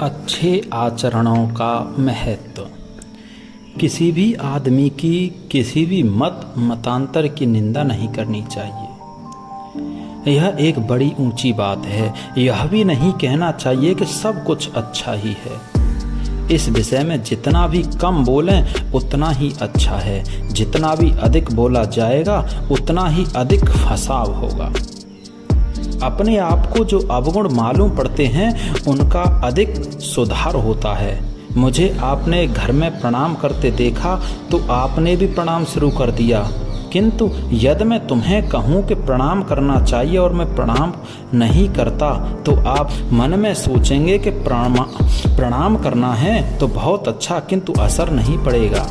अच्छे आचरणों का महत्व। किसी भी आदमी की किसी भी मतांतर की निंदा नहीं करनी चाहिए। यह एक बड़ी ऊंची बात है। यह भी नहीं कहना चाहिए कि सब कुछ अच्छा ही है। इस विषय में जितना भी कम बोलें उतना ही अच्छा है। जितना भी अधिक बोला जाएगा उतना ही अधिक फसाव होगा। अपने आप को जो अवगुण मालूम पड़ते हैं उनका अधिक सुधार होता है। मुझे आपने घर में प्रणाम करते देखा तो आपने भी प्रणाम शुरू कर दिया, किंतु यदि मैं तुम्हें कहूँ कि प्रणाम करना चाहिए और मैं प्रणाम नहीं करता तो आप मन में सोचेंगे कि प्रणाम करना है तो बहुत अच्छा, किंतु असर नहीं पड़ेगा।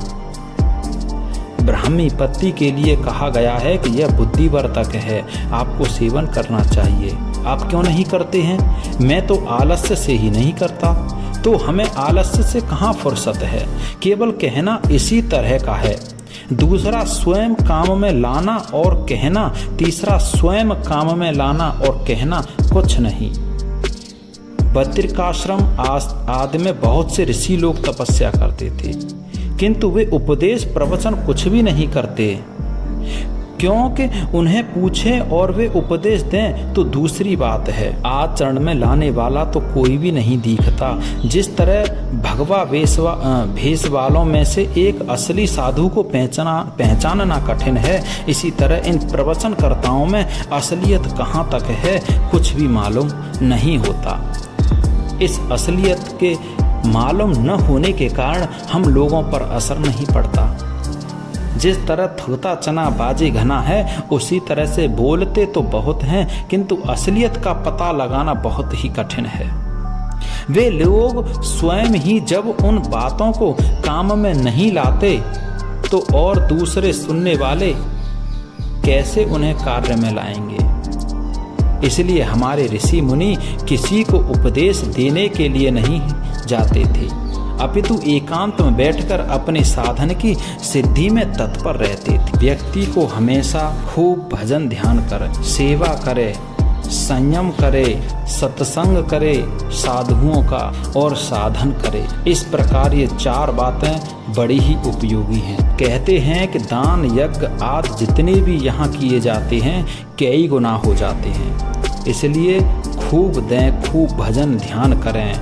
ब्राह्मी पत्ती के लिए कहा गया है कि यह बुद्धिवर्धक है, आपको सेवन करना चाहिए। आप क्यों नहीं करते हैं? मैं तो आलस्य से ही नहीं करता। तो हमें आलस्य से कहाँ फुर्सत है? केवल कहना इसी तरह का है। दूसरा स्वयं काम में लाना और कहना, तीसरा स्वयं काम में लाना और कहना कुछ नहीं। बद्रिकाश्रम आदि में बहुत से ऋषि लोग तपस्या करते थे, किंतु वे उपदेश प्रवचन कुछ भी नहीं करते, क्योंकि उन्हें पूछें और वे उपदेश दें तो दूसरी बात है। आचरण में लाने वाला तो कोई भी नहीं दिखता। जिस तरह भगवा भेष वालों में से एक असली साधु को पहचानना कठिन है, इसी तरह इन प्रवचनकर्ताओं में असलियत कहाँ तक है कुछ भी मालूम नहीं होता। इस असलियत के मालूम न होने के कारण हम लोगों पर असर नहीं पड़ता। जिस तरह थोता चना बाजे घना है, उसी तरह से बोलते तो बहुत हैं किंतु असलियत का पता लगाना बहुत ही कठिन है। वे लोग स्वयं ही जब उन बातों को काम में नहीं लाते तो और दूसरे सुनने वाले कैसे उन्हें कार्य में लाएंगे? इसलिए हमारे ऋषि मुनि किसी को उपदेश देने के लिए नहीं जाते थे, अपितु एकांत में बैठकर अपने साधन की सिद्धि में तत्पर रहते थे। व्यक्ति को हमेशा खूब भजन ध्यान करे, सेवा करे, संयम करे, सत्संग करे, साधुओं का और साधन करे। इस प्रकार ये चार बातें बड़ी ही उपयोगी हैं। कहते हैं कि दान यज्ञ आदि जितने भी यहाँ किए जाते हैं कई गुना हो जाते हैं। इसलिए खूब दें, खूब भजन ध्यान करें,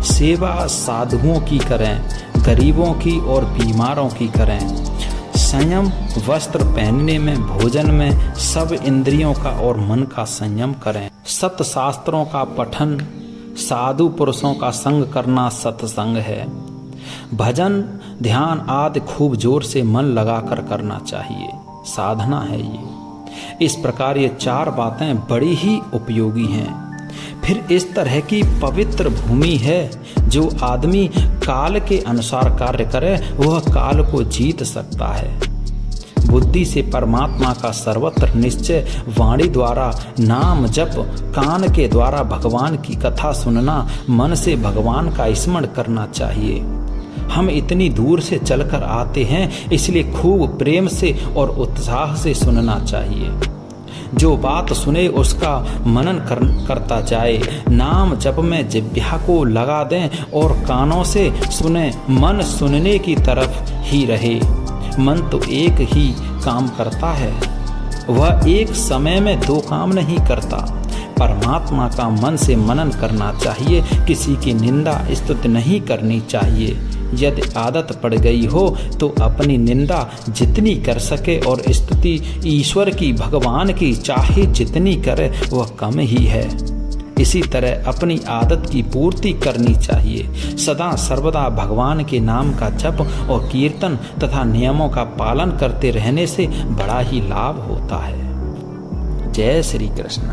सेवा साधुओं की करें, गरीबों की और बीमारों की करें, संयम वस्त्र पहनने में, भोजन में, सब इंद्रियों का और मन का संयम करें। सत शास्त्रों का पठन, साधु पुरुषों का संग करना सत्संग है। भजन ध्यान आदि खूब जोर से मन लगाकर करना चाहिए, साधना है ये। इस प्रकार ये चार बातें बड़ी ही उपयोगी हैं। फिर इस तरह की पवित्र भूमि है, जो आदमी काल के अनुसार कार्य करे वह काल को जीत सकता है। बुद्धि से परमात्मा का सर्वत्र निश्चय, वाणी द्वारा नाम जप, कान के द्वारा भगवान की कथा सुनना, मन से भगवान का स्मरण करना चाहिए। हम इतनी दूर से चलकर आते हैं, इसलिए खूब प्रेम से और उत्साह से सुनना चाहिए। जो बात सुने उसका मनन करता जाए। नाम जप में जिह्वा को लगा दें और कानों से सुने। मन सुनने की तरफ ही रहे। मन तो एक ही काम करता है, वह एक समय में दो काम नहीं करता। परमात्मा का मन से मनन करना चाहिए, किसी की निंदा स्तुति नहीं करनी चाहिए। यदि आदत पड़ गई हो तो अपनी निंदा जितनी कर सके और स्तुति ईश्वर की, भगवान की चाहे जितनी करे वह कम ही है। इसी तरह अपनी आदत की पूर्ति करनी चाहिए। सदा सर्वदा भगवान के नाम का जप और कीर्तन तथा नियमों का पालन करते रहने से बड़ा ही लाभ होता है। जय श्री कृष्ण।